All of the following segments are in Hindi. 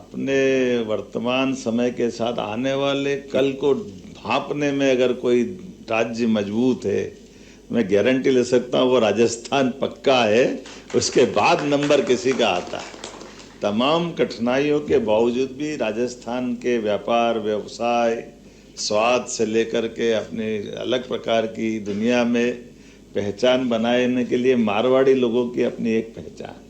अपने वर्तमान समय के साथ आने वाले कल को भांपने में अगर कोई राज्य मजबूत है, मैं गारंटी ले सकता हूँ वो राजस्थान पक्का है। उसके बाद नंबर किसी का आता है। तमाम कठिनाइयों के बावजूद भी राजस्थान के व्यापार व्यवसाय स्वाद से लेकर के अपने अलग प्रकार की दुनिया में पहचान बनाने के लिए मारवाड़ी लोगों की अपनी एक पहचान,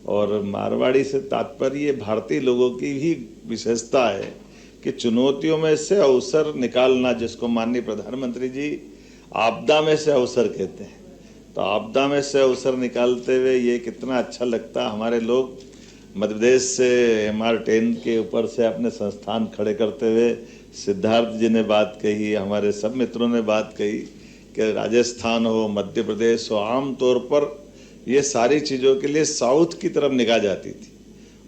और मारवाड़ी से तात्पर्य भारतीय लोगों की ही विशेषता है कि चुनौतियों में से अवसर निकालना, जिसको माननीय प्रधानमंत्री जी आपदा में से अवसर कहते हैं। तो आपदा में से अवसर निकालते हुए ये कितना अच्छा लगता। हमारे लोग मध्य प्रदेश से MR10 के ऊपर से अपने संस्थान खड़े करते हुए सिद्धार्थ जी ने बात कही, हमारे सब मित्रों ने बात कही कि राजस्थान हो, मध्य प्रदेश हो, आम तौर पर ये सारी चीज़ों के लिए साउथ की तरफ निगाह जाती थी,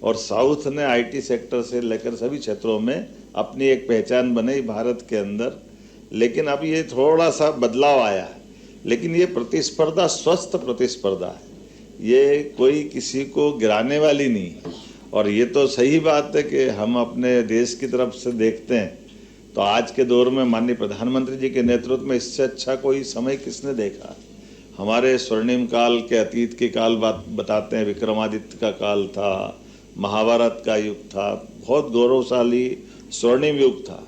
और साउथ ने IT सेक्टर से लेकर सभी क्षेत्रों में अपनी एक पहचान बनाई भारत के अंदर। लेकिन अब ये थोड़ा सा बदलाव आया है, लेकिन ये प्रतिस्पर्धा स्वस्थ प्रतिस्पर्धा है, ये कोई किसी को गिराने वाली नहीं है। और ये तो सही बात है कि हम अपने देश की तरफ से देखते हैं तो आज के दौर में माननीय प्रधानमंत्री जी के नेतृत्व में इससे अच्छा कोई समय किसने देखा। हमारे स्वर्णिम काल के अतीत की काल बात बताते हैं, विक्रमादित्य का काल था, महाभारत का युग था, बहुत गौरवशाली स्वर्णिम युग था।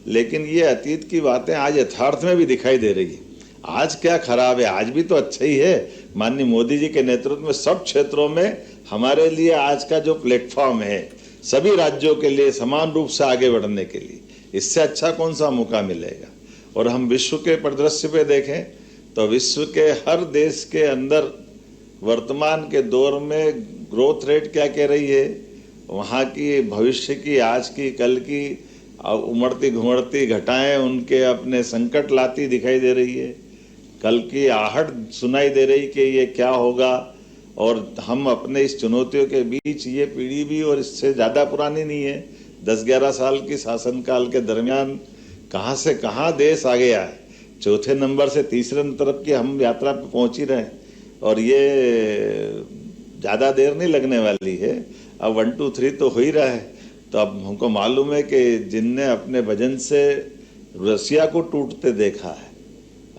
लेकिन ये अतीत की बातें आज यथार्थ में भी दिखाई दे रही है। आज क्या खराब है, आज भी तो अच्छा ही है। माननीय मोदी जी के नेतृत्व में सब क्षेत्रों में हमारे लिए आज का जो प्लेटफॉर्म है सभी राज्यों के लिए समान रूप से आगे बढ़ने के लिए, इससे अच्छा कौन सा मौका मिलेगा। और हम विश्व के परिदृश्य पे देखें तो विश्व के हर देश के अंदर वर्तमान के दौर में ग्रोथ रेट क्या कह रही है, वहाँ की भविष्य की, आज की, कल की उमड़ती घुमड़ती घटाएं उनके अपने संकट लाती दिखाई दे रही है। कल की आहट सुनाई दे रही कि ये क्या होगा। और हम अपने इस चुनौतियों के बीच, ये पीढ़ी भी और इससे ज़्यादा पुरानी नहीं है, 10-11 साल की शासनकाल के दरमियान कहाँ से कहाँ देश आ गया है। चौथे नंबर से तीसरे तरफ की हम यात्रा पे पहुँच ही रहे हैं, और ये ज़्यादा देर नहीं लगने वाली है। अब 1 2 3 तो हो ही रहा है। तो अब हमको मालूम है कि जिनने अपने वजन से रसिया को टूटते देखा है,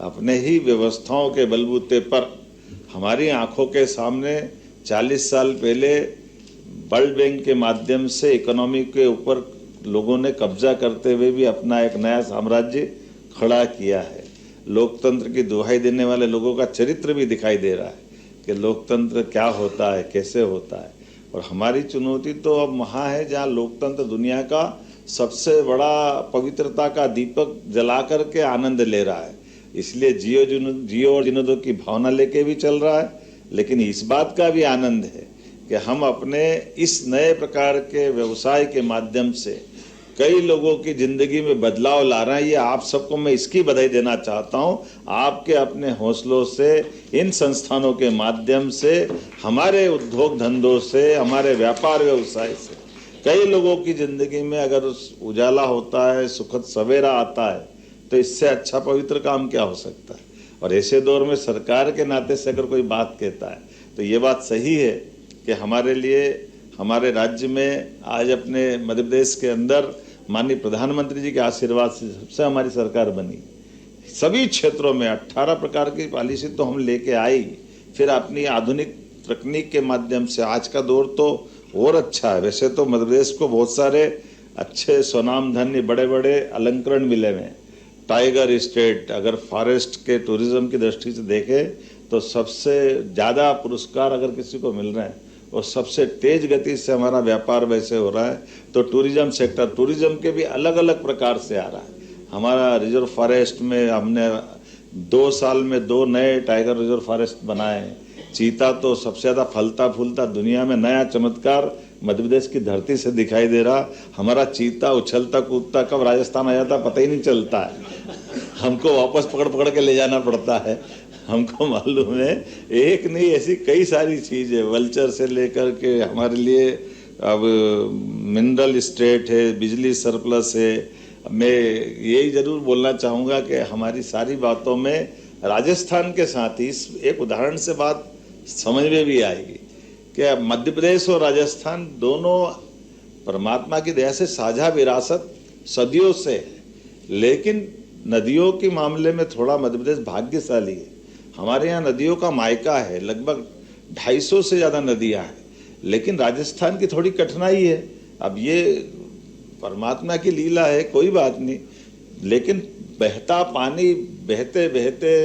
अपने ही व्यवस्थाओं के बलबूते पर हमारी आंखों के सामने 40 साल पहले वर्ल्ड बैंक के माध्यम से इकोनॉमी के ऊपर लोगों ने कब्जा करते हुए भी अपना एक नया साम्राज्य खड़ा किया है। लोकतंत्र की दुहाई देने वाले लोगों का चरित्र भी दिखाई दे रहा है कि लोकतंत्र क्या होता है, कैसे होता है। और हमारी चुनौती तो अब वहाँ है जहाँ लोकतंत्र दुनिया का सबसे बड़ा पवित्रता का दीपक जला करके आनंद ले रहा है। इसलिए जियो और जीने दो की भावना लेके भी चल रहा है, लेकिन इस बात का भी आनंद है कि हम अपने इस नए प्रकार के व्यवसाय के माध्यम से कई लोगों की जिंदगी में बदलाव ला रहे हैं। ये आप सबको मैं इसकी बधाई देना चाहता हूँ। आपके अपने हौसलों से, इन संस्थानों के माध्यम से, हमारे उद्योग धंधों से, हमारे व्यापार व्यवसाय से कई लोगों की जिंदगी में अगर उजाला होता है, सुखद सवेरा आता है, तो इससे अच्छा पवित्र काम क्या हो सकता है। और ऐसे दौर में सरकार के नाते से अगर कोई बात कहता है तो ये बात सही है कि हमारे लिए, हमारे राज्य में आज अपने मध्य प्रदेश के अंदर माननीय प्रधानमंत्री जी के आशीर्वाद से सबसे हमारी सरकार बनी। सभी क्षेत्रों में 18 प्रकार की पॉलिसी तो हम लेके आई, फिर अपनी आधुनिक तकनीक के माध्यम से आज का दौर तो और अच्छा है। वैसे तो मध्य प्रदेश को बहुत सारे अच्छे स्वनाम धन्य बड़े बड़े अलंकरण मिले हुए हैं। टाइगर स्टेट, अगर फॉरेस्ट के टूरिज्म की दृष्टि से देखें तो सबसे ज़्यादा पुरस्कार अगर किसी को मिल रहे हैं और सबसे तेज गति से हमारा व्यापार वैसे हो रहा है, तो टूरिज्म सेक्टर, टूरिज्म के भी अलग अलग प्रकार से आ रहा है। हमारा रिजर्व फॉरेस्ट में हमने 2 साल में 2 नए टाइगर रिजर्व फॉरेस्ट बनाए हैं। चीता तो सबसे ज़्यादा फलता फूलता दुनिया में नया चमत्कार मध्य प्रदेश की धरती से दिखाई दे रहा। हमारा चीता उछलता कूदता कब राजस्थान आ जाता पता ही नहीं चलता है। हमको वापस पकड़ पकड़ के ले जाना पड़ता है। हमको मालूम है, एक नहीं ऐसी कई सारी चीज़ें, वल्चर से लेकर के हमारे लिए अब मिनरल स्टेट है, बिजली सरप्लस है। मैं यही ज़रूर बोलना चाहूँगा कि हमारी सारी बातों में राजस्थान के साथ ही इस एक उदाहरण से बात समझ में भी आएगी कि मध्य प्रदेश और राजस्थान दोनों परमात्मा की दया से साझा विरासत सदियों से है, लेकिन नदियों के मामले में थोड़ा मध्य प्रदेश भाग्यशाली है। हमारे यहाँ नदियों का मायका है, लगभग 250 से ज़्यादा नदियाँ हैं, लेकिन राजस्थान की थोड़ी कठिनाई है। अब ये परमात्मा की लीला है, कोई बात नहीं, लेकिन बहता पानी बहते बहते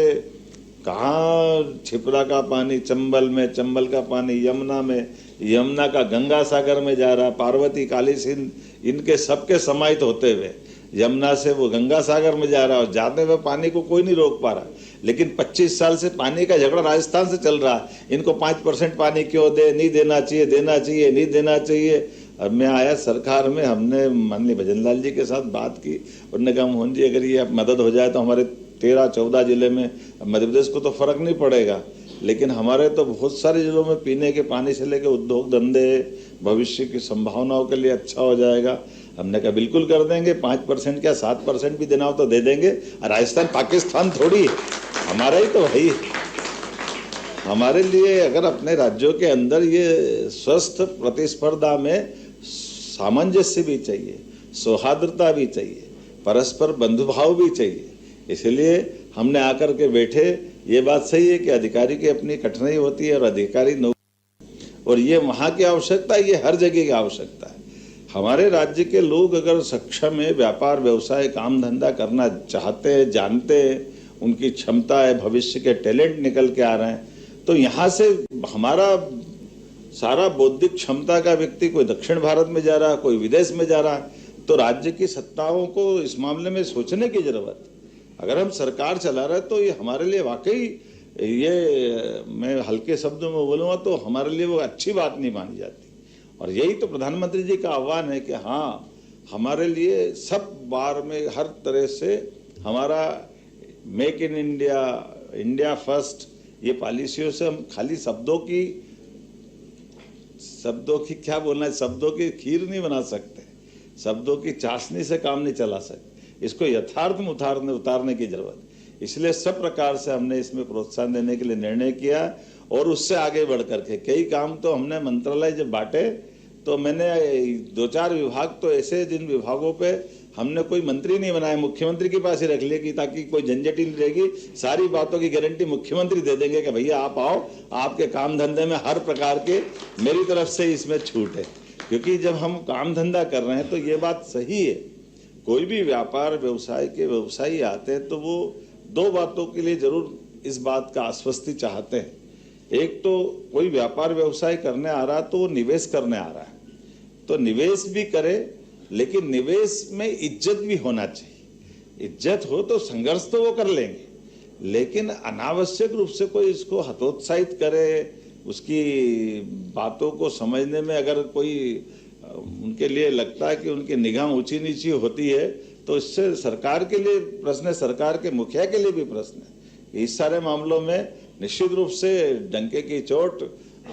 कहाँ छिपरा का पानी चंबल में, चंबल का पानी यमुना में, यमुना का गंगा सागर में जा रहा, पार्वती काली सिंध इनके सबके समाहित होते हुए यमुना से वो गंगा सागर में जा रहा है, और जाते हुए पानी को कोई नहीं रोक पा रहा। लेकिन 25 साल से पानी का झगड़ा राजस्थान से चल रहा है, इनको 5% पानी क्यों दे, नहीं देना चाहिए, देना चाहिए, नहीं देना चाहिए। अब मैं आया सरकार में, हमने माननीय भजन लाल जी के साथ बात की, उन्होंने कहा मोहन जी अगर ये मदद हो जाए तो हमारे 13-14 जिले में, मध्य प्रदेश को तो फर्क नहीं पड़ेगा, लेकिन हमारे तो बहुत सारे जिलों में पीने के पानी से लेकर उद्योग धंधे भविष्य की संभावनाओं के लिए अच्छा हो जाएगा। हमने कहा बिल्कुल कर देंगे, 5% क्या 7% भी देना हो तो दे देंगे। राजस्थान पाकिस्तान थोड़ी है, हमारा ही तो भाई है। हमारे लिए अगर अपने राज्यों के अंदर ये स्वस्थ प्रतिस्पर्धा में सामंजस्य भी चाहिए, सौहार्दता भी चाहिए, परस्पर बंधुभाव भी चाहिए। इसलिए हमने आकर के बैठे, ये बात सही है कि अधिकारी की अपनी कठिनाई होती है और अधिकारी और ये वहाँ की आवश्यकता है, ये हर जगह की आवश्यकता है। हमारे राज्य के लोग अगर सक्षम है, व्यापार व्यवसाय काम धंधा करना चाहते हैं, जानते हैं, उनकी क्षमता है, भविष्य के टैलेंट निकल के आ रहे हैं, तो यहाँ से हमारा सारा बौद्धिक क्षमता का व्यक्ति कोई दक्षिण भारत में जा रहा है, कोई विदेश में जा रहा है, तो राज्य की सत्ताओं को इस मामले में सोचने की जरूरत है। अगर हम सरकार चला रहे तो ये हमारे लिए वाकई, ये मैं हल्के शब्दों में बोलूँगा तो हमारे लिए वो अच्छी बात नहीं मानी जाती। और यही तो प्रधानमंत्री जी का आह्वान है कि हाँ, हमारे लिए सब बार में हर तरह से हमारा make in India, India first, ये पॉलिसियों से हम खाली शब्दों की क्या बोलना है, शब्दों की खीर नहीं बना सकते, शब्दों की चाशनी से काम नहीं चला सकते। इसको यथार्थ में उतारने की जरूरत है। इसलिए सब प्रकार से हमने इसमें प्रोत्साहन देने के लिए निर्णय किया, और उससे आगे बढ़ करके कई काम तो हमने मंत्रालय जब बांटे तो मैंने 2-4 विभाग तो ऐसे, जिन विभागों पे हमने कोई मंत्री नहीं बनाया, मुख्यमंत्री के पास ही रख लिया कि ताकि कोई झंझट ही नहीं रहेगी, सारी बातों की गारंटी मुख्यमंत्री दे देंगे कि भैया आप आओ, आपके काम धंधे में हर प्रकार के मेरी तरफ से इसमें छूट है। क्योंकि जब हम काम धंधा कर रहे हैं तो ये बात सही है, कोई भी व्यापार व्यवसाय के व्यवसायी आते हैं तो वो 2 बातों के लिए जरूर इस बात का आश्वस्ति चाहते हैं। एक तो कोई व्यापार व्यवसाय करने आ रहा है तो वो निवेश करने आ रहा है, तो निवेश भी करे, लेकिन निवेश में इज्जत भी होना चाहिए। इज्जत हो तो संघर्ष तो वो कर लेंगे, लेकिन अनावश्यक रूप से कोई इसको हतोत्साहित करे, उसकी बातों को समझने में अगर कोई उनके लिए लगता है कि उनकी निगाह ऊंची नीची होती है, तो इससे सरकार के लिए प्रश्न है, सरकार के मुखिया के लिए भी प्रश्न है। इस सारे मामलों में निश्चित रूप से डंके की चोट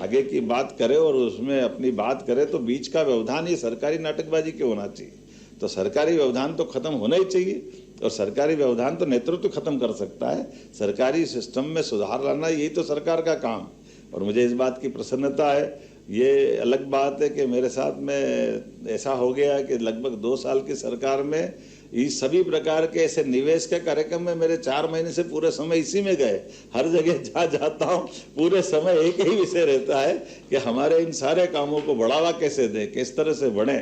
आगे की बात करे और उसमें अपनी बात करे, तो बीच का व्यवधान ये सरकारी नाटकबाजी क्यों होना चाहिए। तो सरकारी व्यवधान तो खत्म होना ही चाहिए, और सरकारी व्यवधान तो नेतृत्व खत्म कर सकता है। सरकारी सिस्टम में सुधार लाना यही तो सरकार का काम। और मुझे इस बात की प्रसन्नता है, ये अलग बात है कि मेरे साथ में ऐसा हो गया कि लगभग 2 साल की सरकार में इस सभी प्रकार के ऐसे निवेश के कार्यक्रम में मेरे 4 महीने से पूरे समय इसी में गए। हर जगह जहाँ जाता हूँ पूरे समय एक ही विषय रहता है कि हमारे इन सारे कामों को बढ़ावा कैसे दें, किस तरह से बढ़े,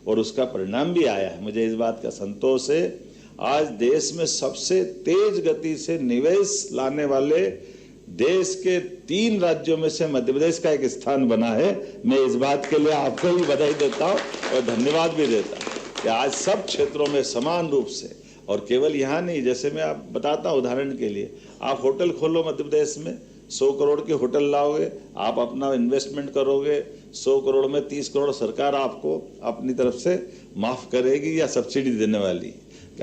और उसका परिणाम भी आया है। मुझे इस बात का संतोष है, आज देश में सबसे तेज गति से निवेश लाने वाले देश के 3 राज्यों में से मध्य प्रदेश का एक स्थान बना है। मैं इस बात के लिए आपको भी बधाई देता हूँ और धन्यवाद भी देता हूँ कि आज सब क्षेत्रों में समान रूप से, और केवल यहाँ नहीं, जैसे मैं आप बताता हूँ उदाहरण के लिए, आप होटल खोलो मध्य प्रदेश में, 100 करोड़ के होटल लाओगे, आप अपना इन्वेस्टमेंट करोगे, 100 करोड़ में 30 करोड़ सरकार आपको अपनी तरफ से माफ करेगी या सब्सिडी देने वाली।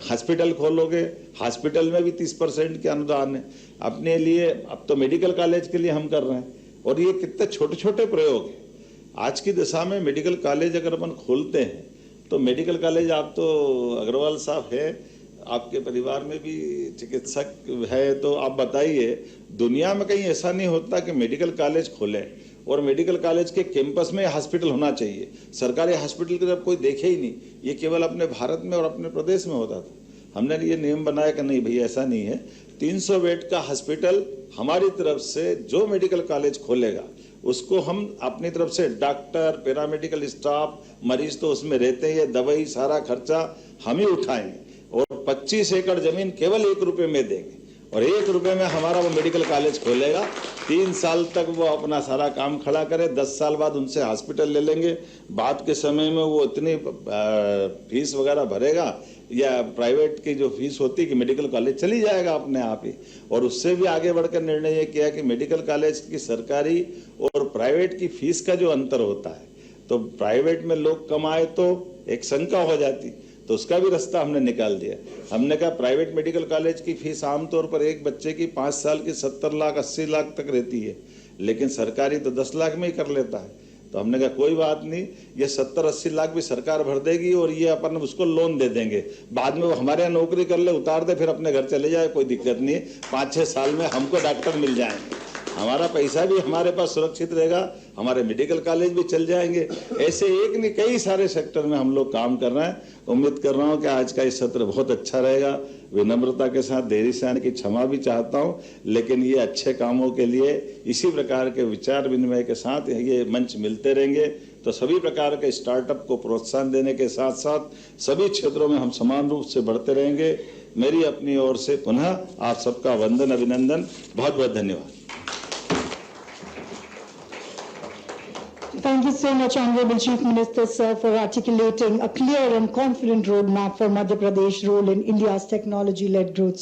हॉस्पिटल खोलोगे, हॉस्पिटल में भी 30% के अनुदान है। अपने लिए अब तो मेडिकल कॉलेज के लिए हम कर रहे हैं, और ये कितने छोटे छोटे प्रयोग हैं। आज की दिशा में मेडिकल कॉलेज अगर अपन खोलते हैं तो मेडिकल कॉलेज, आप तो अग्रवाल साहब है, आपके परिवार में भी चिकित्सक है, तो आप बताइए, दुनिया में कहीं ऐसा नहीं होता कि मेडिकल कॉलेज खोलें और मेडिकल कॉलेज के कैंपस में हॉस्पिटल होना चाहिए। सरकारी हॉस्पिटल की तरफ कोई देखे ही नहीं, ये केवल अपने भारत में और अपने प्रदेश में होता था। हमने ये नियम बनाया कि नहीं भाई ऐसा नहीं है, 300 बेड का हॉस्पिटल हमारी तरफ से जो मेडिकल कॉलेज खोलेगा उसको हम अपनी तरफ से डॉक्टर, पैरामेडिकल स्टाफ, मरीज तो उसमें रहते हैं, दवाई सारा खर्चा हम ही उठाएंगे और 25 एकड़ जमीन केवल 1 रुपए में देंगे और 1 रुपए में हमारा वो मेडिकल कॉलेज खोलेगा। 3 साल तक वो अपना सारा काम खड़ा करे, 10 साल बाद उनसे हॉस्पिटल ले लेंगे। बाद के समय में वो इतनी फीस वगैरह भरेगा या प्राइवेट की जो फीस होती है कि मेडिकल कॉलेज चली जाएगा अपने आप ही। और उससे भी आगे बढ़कर निर्णय ये किया कि मेडिकल कॉलेज की सरकारी और प्राइवेट की फीस का जो अंतर होता है, तो प्राइवेट में लोग कमाए तो एक शंका हो जाती, तो उसका भी रास्ता हमने निकाल दिया। हमने कहा प्राइवेट मेडिकल कॉलेज की फीस आमतौर पर एक बच्चे की 5 साल की 70 लाख 80 लाख तक रहती है, लेकिन सरकारी तो 10 लाख में ही कर लेता है। तो हमने कहा कोई बात नहीं, ये 70-80 लाख भी सरकार भर देगी और ये अपन उसको लोन दे देंगे, बाद में वो हमारे यहाँ नौकरी कर ले, उतार दे, फिर अपने घर चले जाए, कोई दिक्कत नहीं है। 5-6 साल में हमको डॉक्टर मिल जाएंगे, हमारा पैसा भी हमारे पास सुरक्षित रहेगा, हमारे मेडिकल कॉलेज भी चल जाएंगे। ऐसे एक नहीं कई सारे सेक्टर में हम लोग काम कर रहे हैं। उम्मीद कर रहा हूं कि आज का ये सत्र बहुत अच्छा रहेगा। विनम्रता के साथ देरी से आने की क्षमा भी चाहता हूं, लेकिन ये अच्छे कामों के लिए इसी प्रकार के विचार विनिमय के साथ ये मंच मिलते रहेंगे। तो सभी प्रकार के स्टार्टअप को प्रोत्साहन देने के साथ साथ सभी क्षेत्रों में हम समान रूप से बढ़ते रहेंगे। मेरी अपनी ओर से पुनः आप सबका वंदन, अभिनंदन, बहुत बहुत धन्यवाद। Thank you so much, Honorable Chief Minister, sir, for articulating a clear and confident roadmap for Madhya Pradesh role in India's technology-led growth